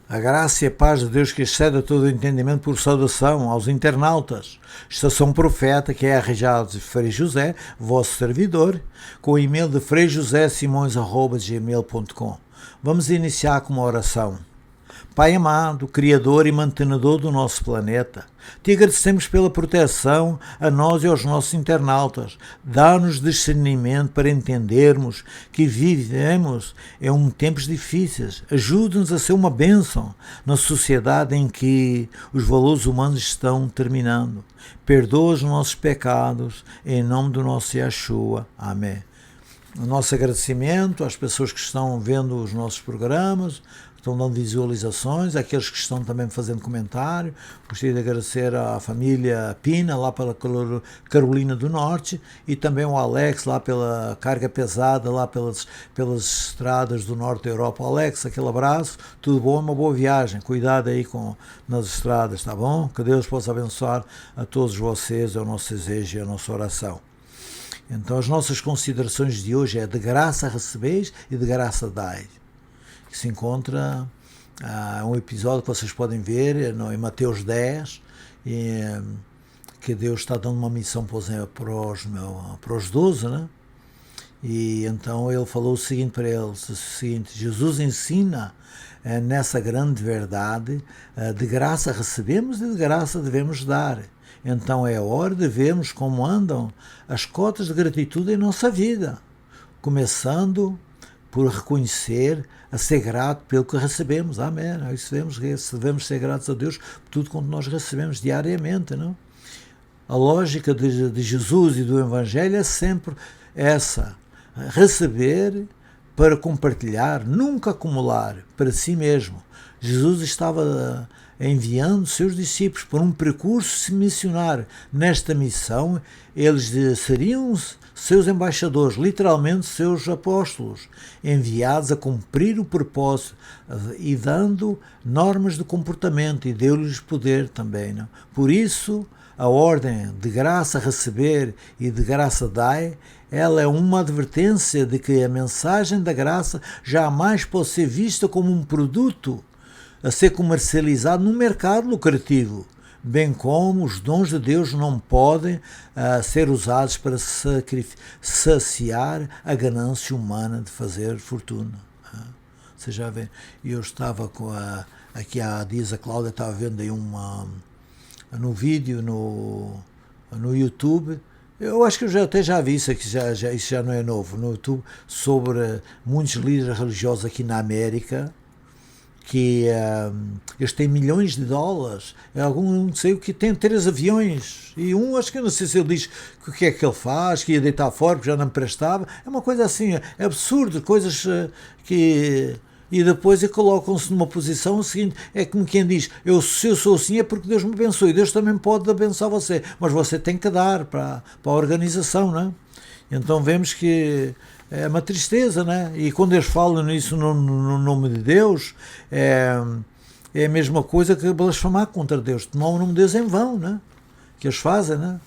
A graça e a paz de Deus que excede a todo o entendimento por saudação aos internautas. Estação Profeta, que é arranjado de Frei José, vosso servidor, com o e-mail de freijosésimões@gmail.com. Vamos iniciar com uma oração. Pai amado, Criador e mantenedor do nosso planeta, te agradecemos pela proteção a nós e aos nossos internautas. Dá-nos discernimento para entendermos que vivemos em tempos difíceis. Ajude-nos a ser uma bênção na sociedade em que os valores humanos estão terminando. Perdoa os nossos pecados, em nome do nosso Yeshua. Amém. O nosso agradecimento às pessoas que estão vendo os nossos programas, estão dando visualizações, aqueles que estão também fazendo comentário. Gostaria de agradecer à família Pina, lá pela Carolina do Norte, e também ao Alex, lá pela carga pesada, lá pelas estradas do norte da Europa. Alex, aquele abraço, tudo bom, uma boa viagem, cuidado aí nas estradas, tá bom? Que Deus possa abençoar a todos vocês, é o nosso desejo e a nossa oração. Então as nossas considerações de hoje é de graça recebeis e de graça dai, que se encontra um episódio que vocês podem ver em Mateus 10, que Deus está dando uma missão para os 12, né? E então ele falou o seguinte para eles, Jesus ensina nessa grande verdade, de graça recebemos e de graça devemos dar. Então é hora de vermos como andam as cotas de gratitude em nossa vida, começando por reconhecer, a ser grato pelo que recebemos. Amém. Isso devemos ser gratos a Deus por tudo quanto nós recebemos diariamente. Não? A lógica de Jesus e do Evangelho é sempre essa: receber para compartilhar, nunca acumular para si mesmo. Jesus estava enviando seus discípulos por um percurso missionário. Nesta missão, eles seriam seus embaixadores, literalmente seus apóstolos, enviados a cumprir o propósito e dando normas de comportamento, e deu-lhes poder também. Não? Por isso, a ordem de graça receber e de graça dai, ela é uma advertência de que a mensagem da graça jamais pode ser vista como um produto a ser comercializado num mercado lucrativo, bem como os dons de Deus não podem ser usados para saciar a ganância humana de fazer fortuna. Você já vê, eu estava aqui há dias, a Cláudia estava vendo aí no vídeo no YouTube. Eu acho que eu até já vi isso aqui, isso já não é novo, no YouTube, sobre muitos líderes religiosos aqui na América, que eles têm milhões de dólares, não sei o que, tem 3 aviões, e acho que eu não sei se ele diz o que é que ele faz, que ia deitar fora porque já não me prestava, é uma coisa assim, é absurdo, coisas que... E depois colocam-se numa posição seguinte, é como quem diz, se eu sou assim é porque Deus me abençoe, Deus também pode abençoar você, mas você tem que dar para a organização, não é? Então vemos que é uma tristeza, né? E quando eles falam nisso no nome de Deus, é a mesma coisa que blasfemar contra Deus, tomar o nome de Deus em vão, né? Que eles fazem, né?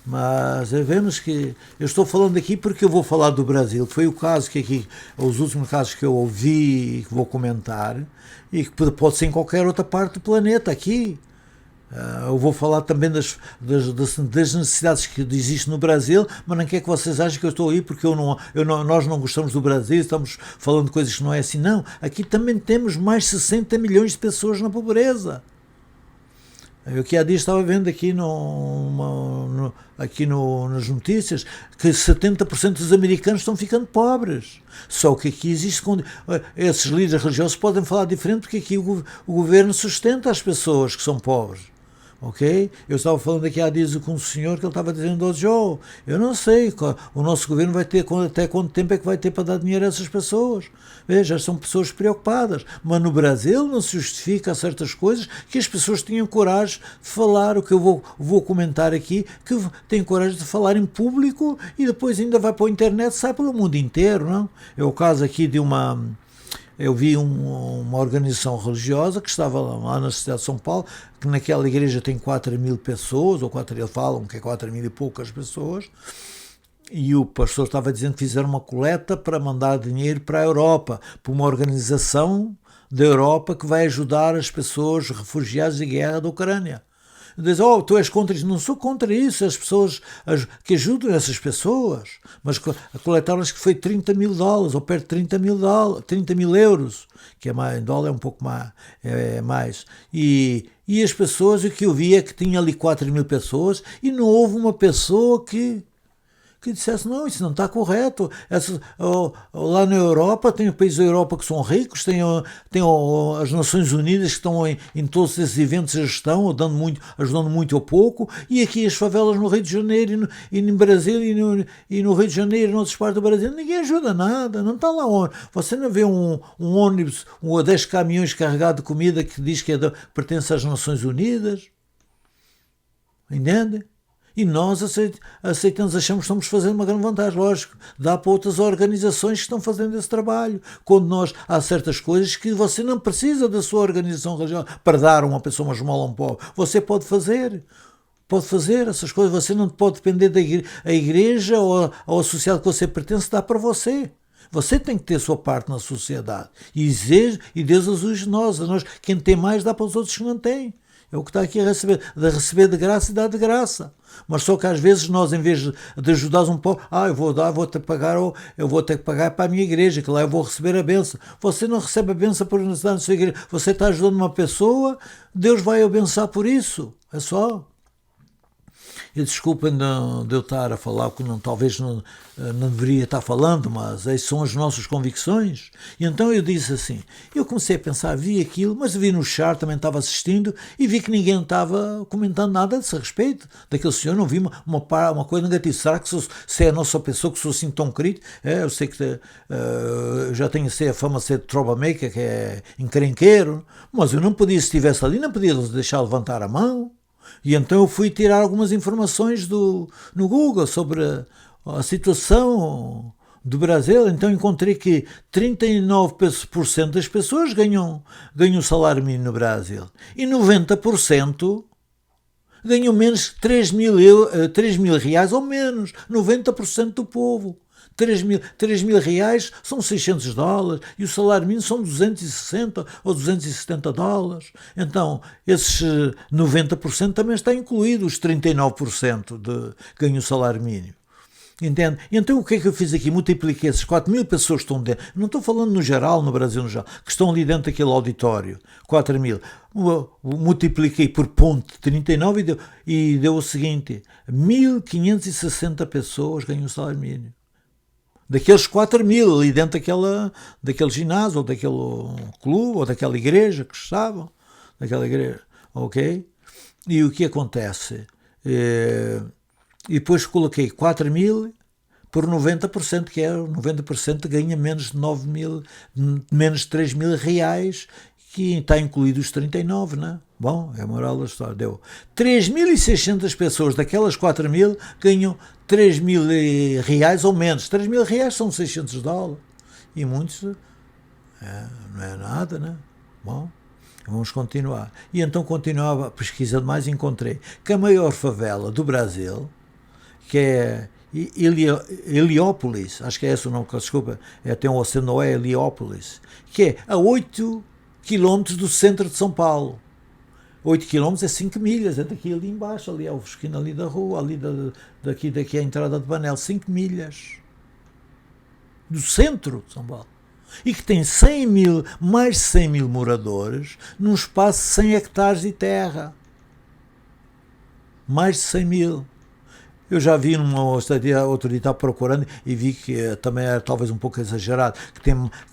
Mas vemos que eu estou falando aqui porque eu vou falar do Brasil. Foi o caso que aqui, os últimos casos que eu ouvi e que vou comentar, e que pode ser em qualquer outra parte do planeta aqui. Eu vou falar também das necessidades que existem no Brasil, mas não quer que vocês achem que eu estou aí porque nós não gostamos do Brasil, estamos falando de coisas que não é assim. Não, aqui também temos mais de 60 milhões de pessoas na pobreza. Eu que há dias estava vendo aqui, nas notícias que 70% dos americanos estão ficando pobres. Só que aqui existe... Esses líderes religiosos podem falar diferente porque aqui o governo sustenta as pessoas que são pobres. Ok? Eu estava falando aqui há dias com um senhor que ele estava dizendo ao Joe, eu não sei, o nosso governo vai ter, até quanto tempo é que vai ter para dar dinheiro a essas pessoas. Veja, são pessoas preocupadas, mas no Brasil não se justifica certas coisas que as pessoas tinham coragem de falar, o que eu vou comentar aqui, que têm coragem de falar em público e depois ainda vai para a internet, sai pelo mundo inteiro, não? É o caso aqui de eu vi uma organização religiosa que estava lá na cidade de São Paulo, que naquela igreja tem 4.000 pessoas, ou eles falam que é 4.000 e poucas pessoas, E o pastor estava dizendo que fizeram uma coleta para mandar dinheiro para a Europa, para uma organização da Europa que vai ajudar as pessoas refugiadas de guerra da Ucrânia. Diz, tu és contra isso. Não sou contra isso, as pessoas que ajudam essas pessoas. Mas coletaram, acho que foi $30.000, ou perto de $30.000, que é mais, em dólar é um pouco mais. Mais. E as pessoas, o que eu vi é que tinha ali 4.000 pessoas e não houve uma pessoa que dissesse, não, isso não está correto. Lá na Europa, tem os países da Europa que são ricos, tem as Nações Unidas que estão em todos esses eventos, já estão ajudando muito ou pouco, e aqui as favelas no Rio de Janeiro e no Brasil e no Rio de Janeiro e em outras partes do Brasil, ninguém ajuda nada, não está lá onde. Você não vê um ônibus, 10 caminhões carregados de comida que diz que pertence às Nações Unidas, entende? E nós aceitamos, achamos que estamos fazendo uma grande vantagem, lógico. Dá para outras organizações que estão fazendo esse trabalho. Quando há certas coisas que você não precisa da sua organização religiosa para dar a uma pessoa uma esmola a um pobre. Você pode fazer essas coisas. Você não pode depender da igreja ou a sociedade que você pertence, dá para você. Você tem que ter a sua parte na sociedade. E Deus ajuda nós. Quem tem mais dá para os outros que não têm. É o que está aqui a receber de graça e dá de graça. Mas só que às vezes nós, em vez de ajudar um pobre, eu vou ter que pagar para a minha igreja, que lá eu vou receber a bênção. Você não recebe a bênção por estar na sua igreja. Você está ajudando uma pessoa, Deus vai abençoar por isso. É só. E desculpem de eu estar a falar, porque talvez não deveria estar falando, mas essas são as nossas convicções. E então eu disse assim, eu comecei a pensar, vi aquilo, mas vi no chat, também estava assistindo, e vi que ninguém estava comentando nada a esse respeito daquele senhor, não vi uma coisa negativa. Será que se é a nossa pessoa que sou assim tão querido? Eu sei que já tenho a fama de ser troublemaker, que é encrenqueiro, mas eu não podia, se estivesse ali, não podia deixar levantar a mão. E então eu fui tirar algumas informações no Google sobre a situação do Brasil. Então encontrei que 39% das pessoas ganham salário mínimo no Brasil. E 90% ganham menos de 3 mil reais ou menos. 90% do povo. 3 mil reais são $600 e o salário mínimo são 260 ou $270. Então, esses 90% também está incluído os 39% de ganho o salário mínimo. Entende? Então o que é que eu fiz aqui? Multipliquei essas 4.000 pessoas que estão dentro. Não estou falando no geral, no Brasil no geral, que estão ali dentro daquele auditório. 4.000. Multipliquei por ponto 39 e deu o seguinte: 1.560 pessoas ganham o salário mínimo. Daqueles 4.000 ali dentro daquele ginásio, ou daquele clube, ou daquela igreja que estavam, daquela igreja, ok? E o que acontece? E depois coloquei 4.000 por 90%, que é 90% ganha menos de 3 mil reais, que está incluído os 39, né? Bom, é a moral da história. Deu 3.600 pessoas daquelas 4.000 ganham 3 mil reais ou menos. 3 mil reais são $600. E muitos não é nada, né? Bom, vamos continuar. E então continuava pesquisando mais e encontrei que a maior favela do Brasil, que é Heliópolis, acho que é esse o nome, desculpa, tem um acento, não é Heliópolis, que é a 8 quilómetros do centro de São Paulo. 8 quilómetros é 5 milhas, é daqui ali embaixo, ali é o esquina ali da rua, ali daqui é a entrada de Banel, 5 milhas do centro de São Paulo. E que tem mais de 100 mil moradores num espaço de 100 hectares de terra. Mais de 100 mil. Eu já vi outro dia estava procurando e vi que também era talvez um pouco exagerado, que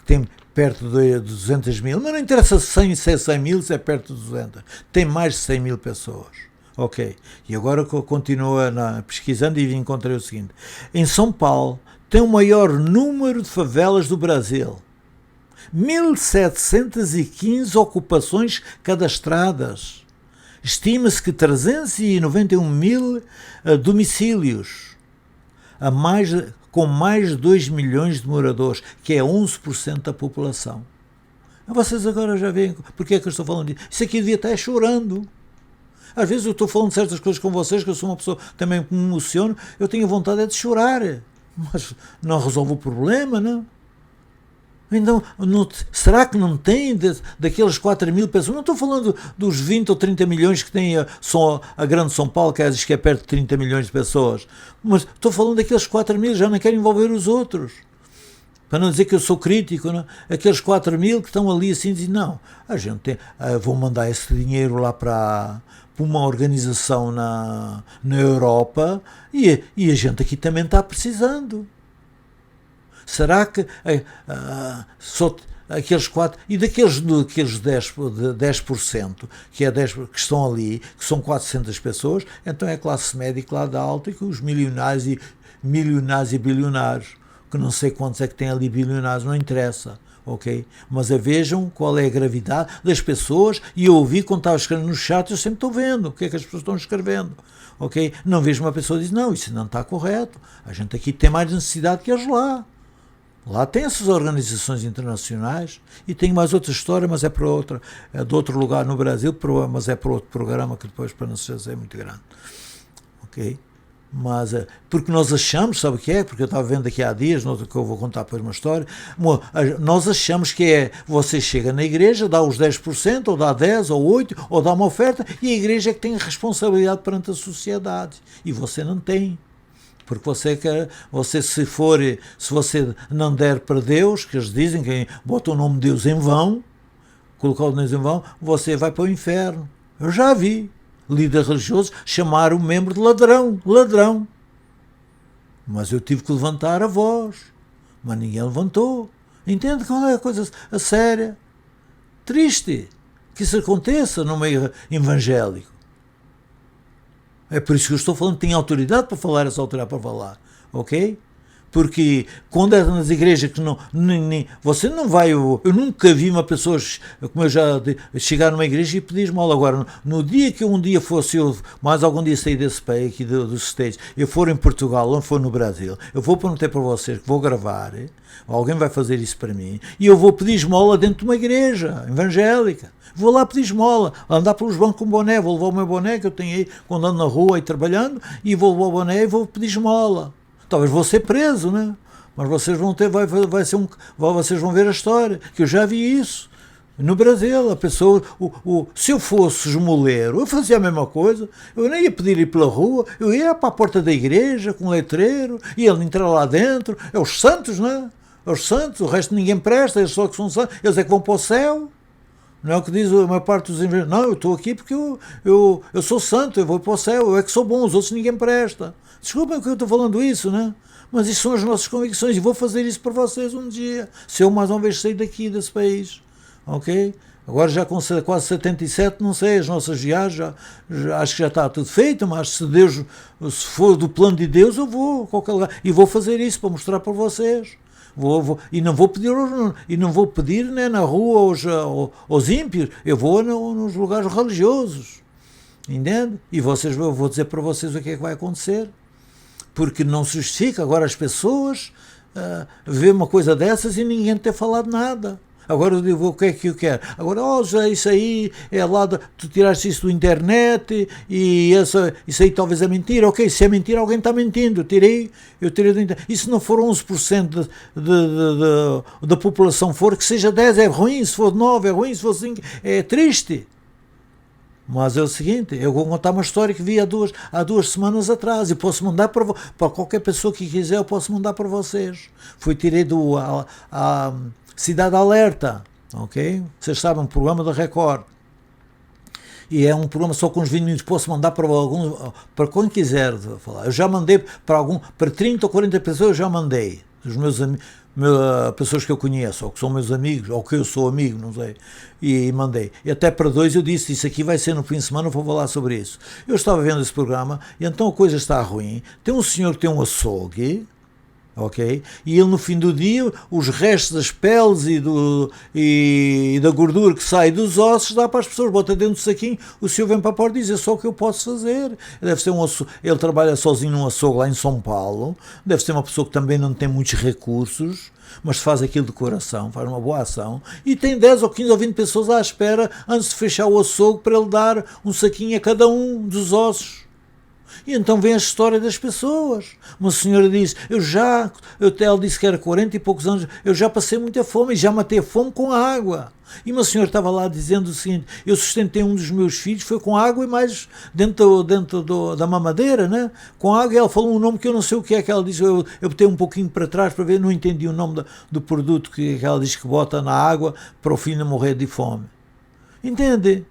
tem perto de 200 mil, mas não interessa se é 100 mil, se é perto de 200. Tem mais de 100 mil pessoas. Ok. E agora continuo pesquisando e encontrei o seguinte. Em São Paulo tem o maior número de favelas do Brasil. 1.715 ocupações cadastradas. Estima-se que 391 mil domicílios, com mais de 2 milhões de moradores, que é 11% da população. Vocês agora já veem porque é que eu estou falando disso. Isso aqui devia estar chorando. Às vezes eu estou falando certas coisas com vocês, que eu sou uma pessoa também que me emociono, eu tenho vontade de chorar, mas não resolve o problema, não? Então, será que não tem daqueles 4 mil pessoas? Não estou falando dos 20 ou 30 milhões que tem a Grande São Paulo, que diz que é perto de 30 milhões de pessoas. Mas estou falando daqueles 4 mil, já não quero envolver os outros. Para não dizer que eu sou crítico, não? Aqueles 4 mil que estão ali assim, dizem, não, a gente vou mandar esse dinheiro lá para uma organização na Europa e a gente aqui também está precisando. Será que só aqueles 4 e daqueles 10%, que estão ali, que são 400 pessoas, então é a classe média lá da alta, e que os milionários e bilionários, que não sei quantos é que tem ali bilionários, não interessa, ok? Mas vejam qual é a gravidade das pessoas, e eu ouvi quando estava escrevendo no chat, eu sempre estou vendo o que é que as pessoas estão escrevendo, ok? Não vejo uma pessoa que diz, não, isso não está correto, a gente aqui tem mais necessidade que eles lá. Lá tem essas organizações internacionais e tem mais outra história, mas é para outra, é de outro lugar no Brasil, mas é para outro programa que depois, para não se fazer, é muito grande. Ok? Mas, porque nós achamos, sabe o que é? Porque eu estava vendo aqui há dias, que eu vou contar depois uma história, nós achamos que você chega na igreja, dá os 10%, ou dá 10%, ou 8%, ou dá uma oferta, e a igreja é que tem a responsabilidade perante a sociedade. E você não tem. Porque se você não der para Deus, que eles dizem que bota o nome de Deus em vão, colocar o nome em vão, você vai para o inferno. Eu já vi líder religioso chamar o membro de ladrão. Mas eu tive que levantar a voz, mas ninguém levantou. Entende qual é a coisa a séria? Triste que isso aconteça no meio evangélico. É por isso que eu estou falando, tenho autoridade para falar, essa autoridade para falar, ok? Porque quando é nas igrejas que não, você não vai, eu nunca vi uma pessoa, como eu já chegar numa igreja e pedir esmola. Agora, no dia que um dia fosse eu, mais algum dia sair desse país aqui dos States, eu for em Portugal ou for no Brasil, eu vou prometer para vocês que vou gravar, alguém vai fazer isso para mim, e eu vou pedir esmola dentro de uma igreja evangélica. Vou lá pedir esmola, andar pelos bancos com boné, vou levar o meu boné que eu tenho aí quando ando na rua e trabalhando, e vou levar o boné e vou pedir esmola. Talvez vou ser preso, né? Mas vocês vão ter, vocês vão ver a história, que eu já vi isso. No Brasil, a pessoa, se eu fosse esmoleiro, eu fazia a mesma coisa, eu nem ia pedir ir pela rua, eu ia para a porta da igreja com um letreiro, e ele entrar lá dentro, é os santos, né? É os santos, o resto ninguém presta, eles só que são santos, eles é que vão para o céu. Não é o que diz a maior parte dos inventores. Não, eu estou aqui porque eu sou santo, eu vou para o céu, eu é que sou bom, os outros ninguém presta. Desculpem que eu estou falando isso, né? Mas isso são as nossas convicções e vou fazer isso para vocês um dia, se eu mais uma vez sair daqui desse país, ok? Agora já com quase 77, não sei, as nossas viagens, acho que já está tudo feito, mas se for do plano de Deus, eu vou a qualquer lugar e vou fazer isso para mostrar para vocês. E não vou pedir né, na rua aos ímpios, eu vou nos lugares religiosos, entende? E eu vou dizer para vocês o que é que vai acontecer, porque não se justifica agora as pessoas ver uma coisa dessas e ninguém ter falado nada. Agora eu digo, o que é que eu quero? Agora, já isso aí é lá, tu tiraste isso da internet e isso aí talvez é mentira. Ok, se é mentira, alguém está mentindo. Eu tirei da internet. E se não for 11% da população for, que seja 10 é ruim, se for 9 é ruim, se for 5 é triste. Mas é o seguinte, eu vou contar uma história que vi há duas semanas atrás e posso mandar para qualquer pessoa que quiser, eu posso mandar para vocês. Tirei do Cidade Alerta, ok? Vocês sabem, um programa da Record. E é um programa só com uns 20 minutos, posso mandar para quem quiser falar. Eu já mandei para 30 ou 40 pessoas, eu já mandei. Os meus amigos, pessoas que eu conheço, ou que são meus amigos, ou que eu sou amigo, não sei, e mandei. E até para 2 eu disse, isso aqui vai ser no fim de semana, eu vou falar sobre isso. Eu estava vendo esse programa, e então a coisa está ruim. Tem um senhor que tem um açougue, ok? E ele no fim do dia, os restos das peles e da gordura que sai dos ossos, dá para as pessoas, bota dentro do saquinho, o senhor vem para a porta e diz, é só o que eu posso fazer. Deve ser ele trabalha sozinho num açougue lá em São Paulo, deve ser uma pessoa que também não tem muitos recursos, mas faz aquilo de coração, faz uma boa ação, e tem 10 ou 15 ou 20 pessoas à espera antes de fechar o açougue para ele dar um saquinho a cada um dos ossos. E então vem a história das pessoas. Uma senhora diz, ela disse que era 40 e poucos anos, eu já passei muita fome e já matei a fome com água. E uma senhora estava lá dizendo o seguinte, eu sustentei um dos meus filhos, foi com água e mais dentro da mamadeira, né? Com água, e ela falou um nome que eu não sei o que é que ela disse, eu botei um pouquinho para trás para ver, não entendi o nome do produto que ela diz que bota na água para o filho não morrer de fome. Entende?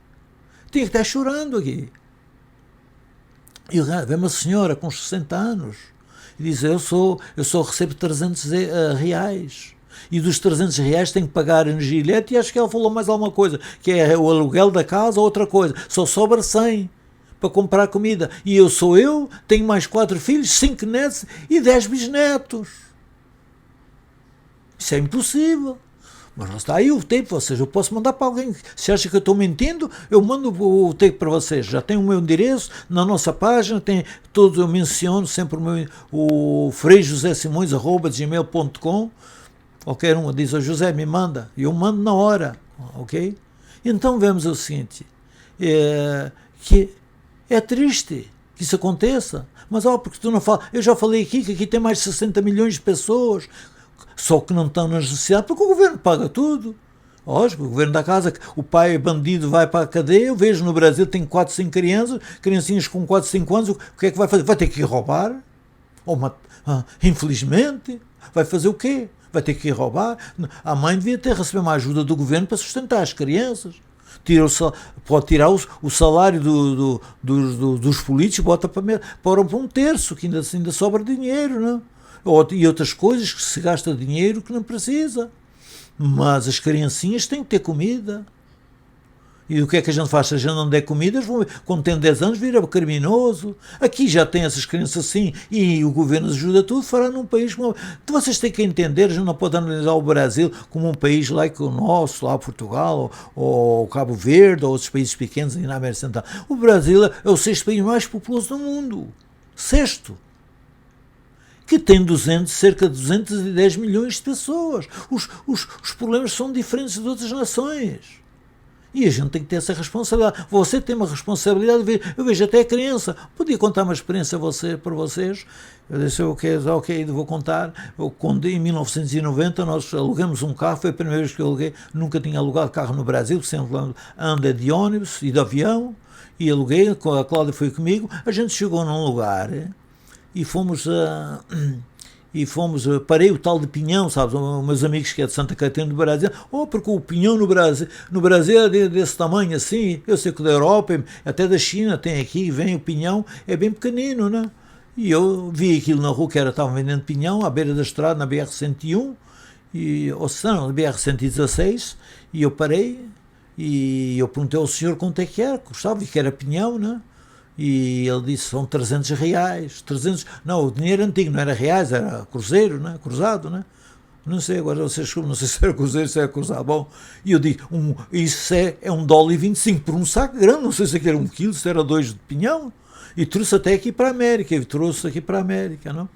Tinha que estar chorando aqui. E vem uma senhora com 60 anos e diz, eu só recebo 300 reais. E dos 300 reais tenho que pagar energia elétrica, e acho que ela falou mais alguma coisa, que é o aluguel da casa ou outra coisa. Só sobra 100 para comprar comida. E eu tenho mais 4 filhos, 5 netos e 10 bisnetos. Isso é impossível. Mas não está aí o tape, ou seja, eu posso mandar para alguém. Se acha que eu estou mentindo, eu mando o tape para vocês. Já tem o meu endereço na nossa página, tem todos, eu menciono sempre o freijosésimões@gmail.com. Qualquer um diz, José, me manda, e eu mando na hora, ok? Então vemos o seguinte, que é triste que isso aconteça, mas porque tu não falas, eu já falei aqui que aqui tem mais de 60 milhões de pessoas, só que não estão nas necessidades, porque o governo paga tudo. Lógico, o governo da casa, o pai bandido vai para a cadeia, eu vejo no Brasil, tem 4, 5 criancinhas com 4, 5 anos, o que é que vai fazer? Vai ter que ir roubar? Infelizmente, vai fazer o quê? Vai ter que ir roubar? A mãe devia ter receber uma ajuda do governo para sustentar as crianças. Pode tirar o salário dos políticos, bota para um terço, que ainda sobra dinheiro, não? E outras coisas que se gasta dinheiro que não precisa. Mas as criancinhas têm que ter comida. E o que é que a gente faz? Se a gente não der comida, quando tem 10 anos, vira criminoso. Aqui já tem essas crianças assim, e o governo ajuda tudo, fará num país como... Então vocês têm que entender, a gente não pode analisar o Brasil como um país lá que o nosso, lá Portugal, ou Cabo Verde, ou outros países pequenos na América Central. O Brasil é o 6º país mais populoso do mundo. 6º. Que tem cerca de 210 milhões de pessoas. Os problemas são diferentes de outras nações. E a gente tem que ter essa responsabilidade. Você tem uma responsabilidade de ver. Eu vejo até a criança. Podia contar uma experiência para vocês. Eu disse, ok, vou contar. Quando em 1990 nós alugamos um carro. Foi a primeira vez que eu aluguei. Nunca tinha alugado carro no Brasil, sempre anda de ônibus e de avião. E aluguei, a Cláudia foi comigo. A gente chegou num lugar e fomos parei o tal de pinhão, sabes, os meus amigos que é de Santa Catarina do Brasil, porque o pinhão no Brasil é desse tamanho assim, eu sei que da Europa, até da China tem aqui, vem o pinhão, é bem pequenino, né? E eu vi aquilo na rua, estavam vendendo pinhão, à beira da estrada, na BR-101, ou se não, na BR-116, e eu parei, e eu perguntei ao senhor quanto é que era, gostava, vi que era pinhão, né? E ele disse, são 300 reais. 300, não, o dinheiro antigo não era reais, era cruzeiro, né? Cruzado, né? Não sei, agora vocês não sei se era cruzeiro, se era cruzado. Bom, e eu digo, isso é $1,25 por um saco grande, não sei se era 1 quilo, se era 2 de pinhão. E trouxe até aqui para a América, não?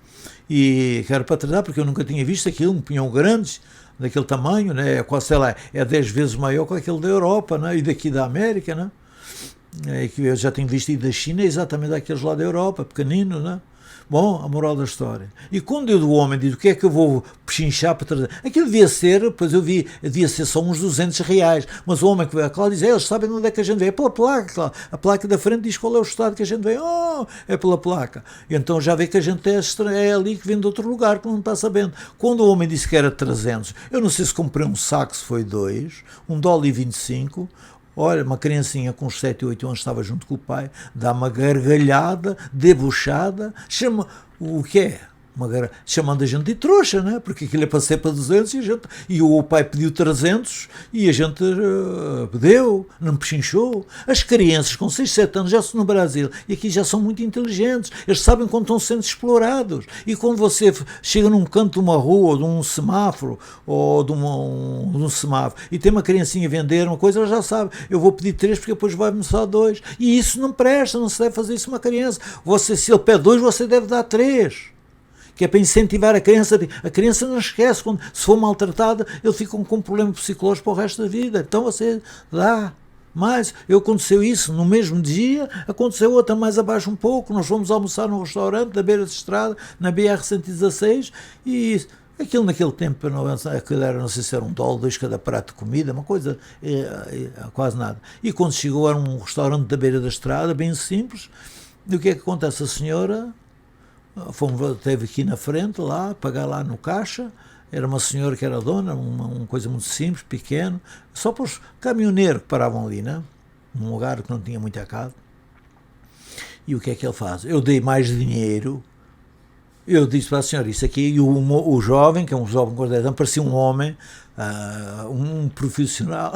E quero para treinar, porque eu nunca tinha visto aquilo, um pinhão grande, daquele tamanho, né? Sei lá, é 10 vezes maior que aquele da Europa, né? E daqui da América, né? Que eu já tenho visto da China, exatamente daqueles lá da Europa, pequenino, né? Bom, a moral da história. E quando eu do homem diz o que é que eu vou pechinchar para trazer, aquilo devia ser, pois eu vi, devia ser só uns 200 reais, mas o homem que veio lá diz, eles sabem onde é que a gente vem, é pela placa, a placa da frente diz qual é o estado que a gente vem, é pela placa. E então já vê que a gente é ali que vem de outro lugar, que não está sabendo. Quando o homem disse que era 300, eu não sei se comprei um saco, se foi 2, $1,25. Olha, uma criancinha com 7 ou 8 anos estava junto com o pai, dá uma gargalhada, debochada, chama o que é? chamando a gente de trouxa, né? Porque aquilo é para ser para 200 e o pai pediu 300 e a gente deu, não pechinchou. As crianças com 6, 7 anos já são no Brasil e aqui já são muito inteligentes, eles sabem quando estão sendo explorados, e quando você chega num canto de uma rua, de um semáforo ou de um semáforo e tem uma criancinha a vender uma coisa, ela já sabe, eu vou pedir 3 porque depois vai-me só 2, e isso não presta, não se deve fazer isso a uma criança. Se ele pede 2, você deve dar 3, que é para incentivar a criança. A criança não esquece, se for maltratada, ele fica com um problema psicológico para o resto da vida, então você dá. Mas aconteceu isso no mesmo dia, aconteceu outra mais abaixo um pouco, nós fomos almoçar num restaurante na beira de estrada, na BR-116, e aquilo naquele tempo, aquilo era, não sei se era $1, 2 cada prato de comida, uma coisa, quase nada. E quando chegou, era um restaurante da beira da estrada, bem simples, e o que é que acontece? A senhora esteve aqui na frente, lá, pagar lá no caixa. Era uma senhora que era dona, uma coisa muito simples, pequeno, só para os caminhoneiros que paravam ali, né? Num lugar que não tinha muita casa. E o que é que ele faz? Eu dei mais dinheiro, eu disse para a senhora, isso aqui, e o jovem, que é um jovem com 10 anos, parecia um homem, um profissional,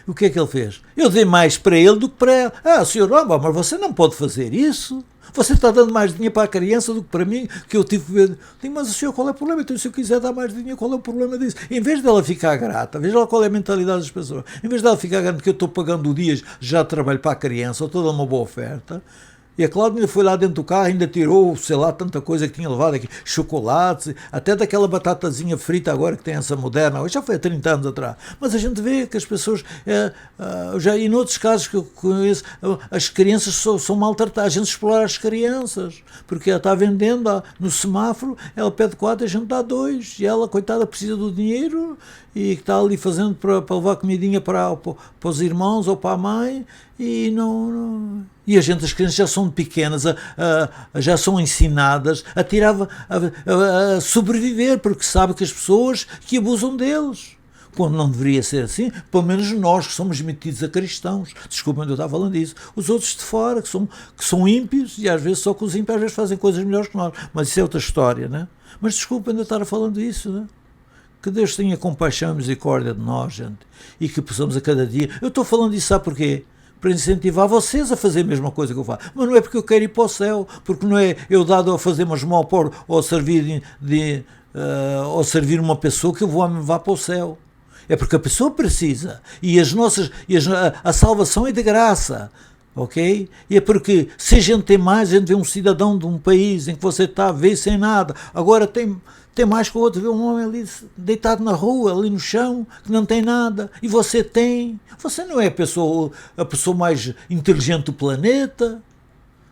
o que é que ele fez? Eu dei mais para ele do que para ela. Senhor, mas você não pode fazer isso. Você está dando mais dinheiro para a criança do que para mim, que eu tive que ver. Mas o senhor, qual é o problema? Então, se eu quiser dar mais dinheiro, qual é o problema disso? Em vez dela ficar grata, veja lá qual é a mentalidade das pessoas, em vez dela ficar grata porque eu estou pagando dias já de trabalho para a criança, ou estou dando uma boa oferta. E a Cláudia foi lá dentro do carro, ainda tirou, sei lá, tanta coisa que tinha levado aqui, chocolates, até daquela batatazinha frita agora que tem essa moderna, já foi há 30 anos atrás. Mas a gente vê que as pessoas, já e noutros casos que eu conheço, as crianças são maltratadas, a gente explora as crianças, porque ela está vendendo no semáforo, ela pede 4, a gente dá 2, e ela, coitada, precisa do dinheiro, e que está ali fazendo para levar comidinha para os irmãos ou para a mãe, e e as crianças já são pequenas, já são ensinadas a sobreviver, porque sabem que as pessoas que abusam deles, quando não deveria ser assim, pelo menos nós que somos metidos a cristãos, desculpem eu estava falando disso, os outros de fora, que são ímpios, e às vezes só que os ímpios às vezes fazem coisas melhores que nós, mas isso é outra história, né? Mas desculpem eu estar falando disso, né? Que Deus tenha compaixão e misericórdia de nós, gente, e que possamos a cada dia. Eu estou falando isso, sabe porquê? Para incentivar vocês a fazer a mesma coisa que eu faço. Mas não é porque eu quero ir para o céu, porque não é eu dado a fazer uma esmola ou servir ou servir uma pessoa que eu vá para o céu. É porque a pessoa precisa. E a salvação é de graça. Ok? E é porque se a gente tem mais, a gente vê um cidadão de um país em que você está a ver sem nada, agora tem mais que o outro, vê um homem ali deitado na rua, ali no chão, que não tem nada, e você não é a pessoa mais inteligente do planeta.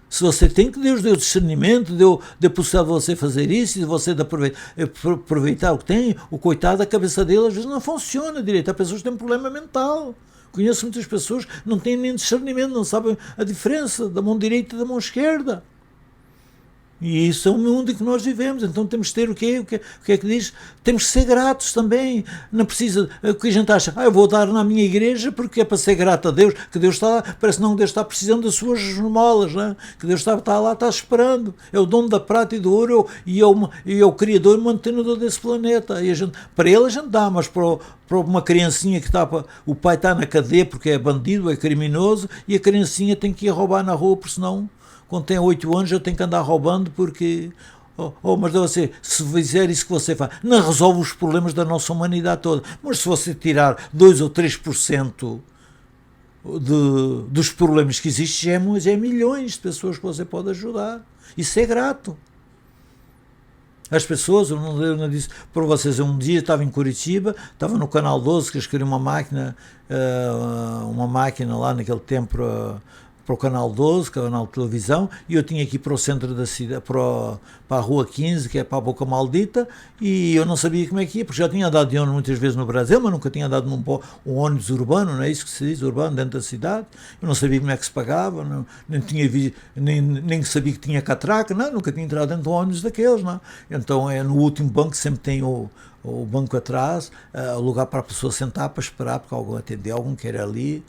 Se você tem, que Deus deu discernimento, deu possibilidade de você fazer isso, de você aproveitar o que tem. O coitado da cabeça dele às vezes não funciona direito, há pessoas que têm um problema mental. Conheço muitas pessoas que não têm nem discernimento, não sabem a diferença da mão direita e da mão esquerda. E isso é o mundo em que nós vivemos, então temos que ter o quê? O que é que diz? Temos que ser gratos também. Não precisa, o que a gente acha, eu vou dar na minha igreja porque é para ser grato a Deus, que Deus está, parece não que Deus está precisando das suas esmolas, né? Que Deus está lá, está esperando. É o dono da prata e do ouro e é o criador e mantenedor desse planeta. E para ele a gente dá, mas para uma criancinha que o pai está na cadeia porque é bandido, é criminoso, e a criancinha tem que ir roubar na rua, porque senão, quando tem 8 anos, eu tenho que andar roubando porque... mas você, se fizer isso que você faz, não resolve os problemas da nossa humanidade toda. Mas se você tirar 2 ou 3% dos problemas que existem, já é milhões de pessoas que você pode ajudar. Isso é grato. As pessoas, eu não disse para vocês, um dia estava em Curitiba, estava no Canal 12, que eles queriam uma máquina lá naquele tempo para o Canal 12, canal de televisão, e eu tinha que ir para o centro da cidade, para a Rua 15, que é para a Boca Maldita, e eu não sabia como é que ia, porque já tinha andado de ônibus muitas vezes no Brasil, mas nunca tinha andado num ônibus urbano, não é isso que se diz, urbano, dentro da cidade. Eu não sabia como é que se pagava, nem sabia que tinha catraca, nunca tinha entrado dentro de um ônibus daqueles, não. Então no último banco sempre tem o banco atrás, o lugar para a pessoa sentar para esperar, porque algum atender, algum quer ali,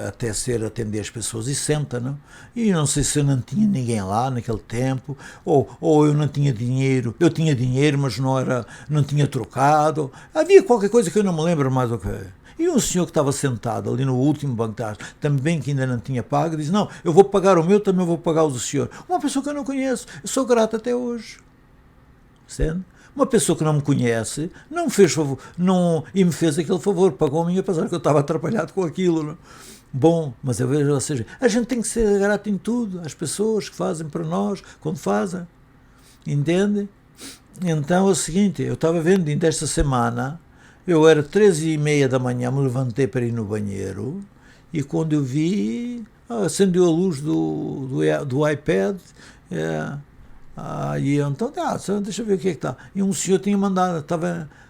até ser atender as pessoas e senta, não? E não sei se eu não tinha ninguém lá naquele tempo, ou eu não tinha dinheiro, eu tinha dinheiro, mas não tinha trocado, havia qualquer coisa que eu não me lembro mais do que é. E um senhor que estava sentado ali no último banco de trás, também que ainda não tinha pago, disse, não, eu vou pagar o meu, também vou pagar o do senhor. Uma pessoa que eu não conheço, eu sou grato até hoje. Sendo? Uma pessoa que não me conhece, não me fez favor, e me fez aquele favor, pagou-me, apesar que eu estava atrapalhado com aquilo. Não? Bom, mas eu vejo, ou seja, a gente tem que ser grato em tudo, às pessoas que fazem para nós, quando fazem. Entende? Então é o seguinte, eu estava vendo ainda esta semana, eu era 13h30 da manhã, me levantei para ir no banheiro, e quando eu vi, acendeu a luz do iPad, e então, deixa eu ver o que é que está. E um senhor tinha mandado,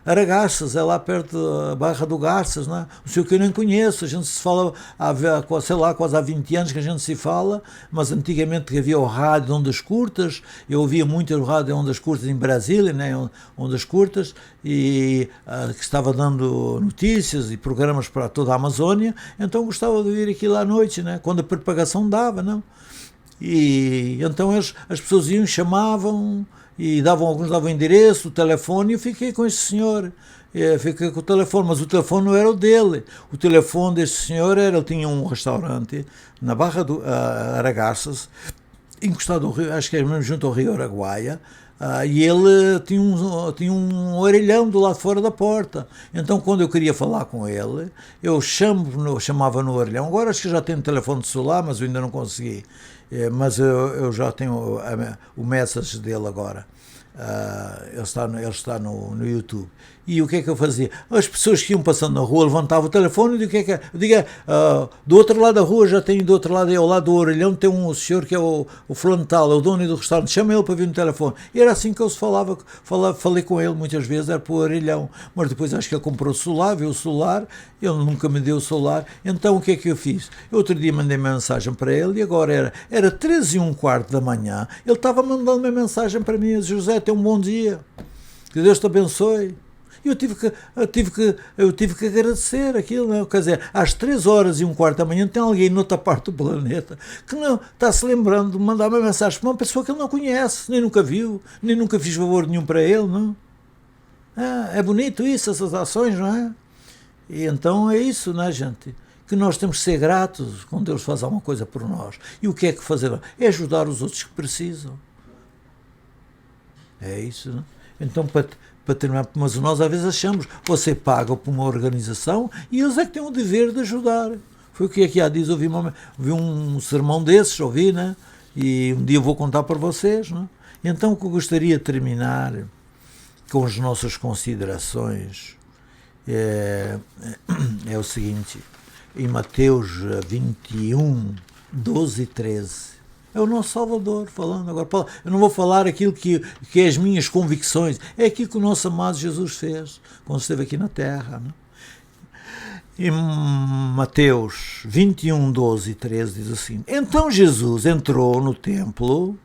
era Garças, é lá perto da Barra do Garças, não é? Um senhor que eu nem conheço, a gente se fala, sei lá, quase há 20 anos que a gente se fala, mas antigamente havia o rádio de ondas curtas, eu ouvia muito o rádio de ondas curtas em Brasília, né? Ondas curtas, e que estava dando notícias e programas para toda a Amazónia, então gostava de ouvir aquilo à noite, né? Quando a propagação dava, não? E então as pessoas iam, chamavam e alguns davam endereço, o telefone, e eu fiquei com esse senhor, fiquei com o telefone, mas o telefone não era o dele, o telefone desse senhor ele tinha um restaurante na Barra do Aragaças, encostado ao rio, acho que era mesmo junto ao rio Araguaia, e ele tinha um orelhão do lado de fora da porta. Então, quando eu queria falar com ele, eu chamava no orelhão. Agora acho que já tenho telefone de celular, mas eu ainda não consegui. Mas eu já tenho o message dele agora. Ele está no YouTube. E o que é que eu fazia? As pessoas que iam passando na rua levantavam o telefone e o que é que é? Eu digo, do outro lado da rua já tem, do outro lado, ao lado do orelhão, tem um senhor que é o fulano tal, é o dono do restaurante, chama ele para vir no telefone. E era assim que eu falei com ele muitas vezes, era para o orelhão. Mas depois acho que ele comprou o celular, viu o celular, ele nunca me deu o celular. Então o que é que eu fiz? Eu outro dia mandei uma mensagem para ele e agora era 13h15 da manhã, ele estava mandando uma mensagem para mim, José, tenha um bom dia, que Deus te abençoe. E eu tive que agradecer aquilo, não? Quer dizer, às 13h15 da manhã tem alguém noutra parte do planeta que não está se lembrando de mandar uma mensagem para uma pessoa que ele não conhece, nem nunca viu, nem nunca fiz favor nenhum para ele, não? É bonito isso, essas ações, não é? E então é isso, não é, gente? Que nós temos que ser gratos quando Deus faz alguma coisa por nós. E o que é que fazer? É ajudar os outros que precisam. É isso, não é? Então, para terminar, mas nós às vezes achamos, você paga por uma organização e eles é que têm o dever de ajudar. Foi o que aqui há dias ouvi um sermão desses, ouvi, né? E um dia eu vou contar para vocês, né? Então o que eu gostaria de terminar com as nossas considerações é o seguinte, em Mateus 21, 12 e 13, é o nosso Salvador falando agora. Eu não vou falar aquilo que é as minhas convicções, é aquilo que o nosso amado Jesus fez quando esteve aqui na Terra. Não? Em Mateus 21, 12 e 13 diz assim, então Jesus entrou no templo,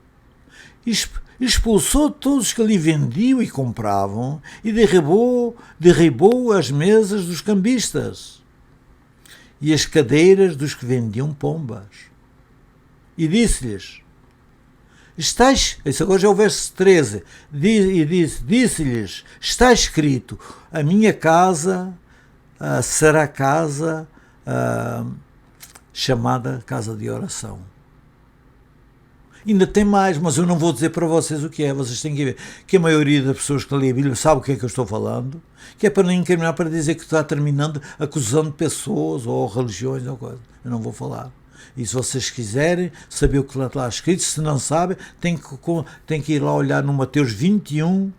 expulsou todos os que ali vendiam e compravam e derribou as mesas dos cambistas e as cadeiras dos que vendiam pombas. E disse-lhes, isso agora já é o verso 13, disse-lhes, está escrito, a minha casa será casa chamada casa de oração. Ainda tem mais, mas eu não vou dizer para vocês o que é, vocês têm que ver que a maioria das pessoas que lê a Bíblia sabe o que é que eu estou falando, que é para não incriminar, para dizer que está terminando acusando pessoas ou religiões ou coisa. Eu não vou falar. E se vocês quiserem saber o que lá está escrito, se não sabem, tem que ir lá olhar no Mateus 21,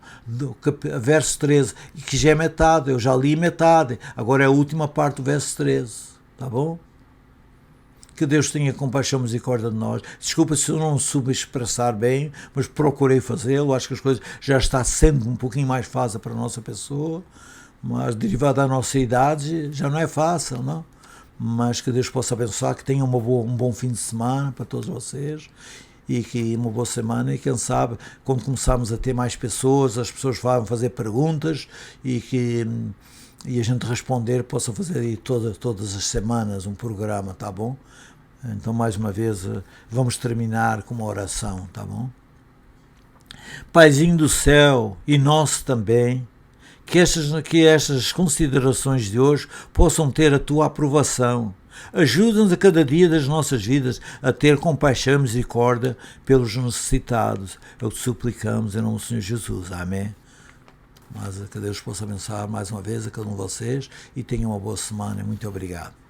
verso 13, que já é metade, eu já li metade, agora é a última parte do verso 13, tá bom? Que Deus tenha compaixão e misericórdia de nós. Desculpa se eu não soube expressar bem, mas procurei fazê-lo, acho que as coisas já está sendo um pouquinho mais fácil para a nossa pessoa, mas derivado da nossa idade já não é fácil, não? Mas que Deus possa abençoar, que tenham um bom fim de semana para todos vocês e que uma boa semana, e quem sabe, quando começarmos a ter mais pessoas, as pessoas vão fazer perguntas e a gente responder, possa fazer aí todas as semanas um programa, tá bom? Então, mais uma vez, vamos terminar com uma oração, tá bom? Paizinho do céu, e nosso também, que estas considerações de hoje possam ter a tua aprovação. Ajuda-nos a cada dia das nossas vidas a ter compaixão e misericórdia pelos necessitados. É o que suplicamos em nome do Senhor Jesus. Amém. Mas que Deus possa abençoar mais uma vez a cada um de vocês e tenham uma boa semana. Muito obrigado.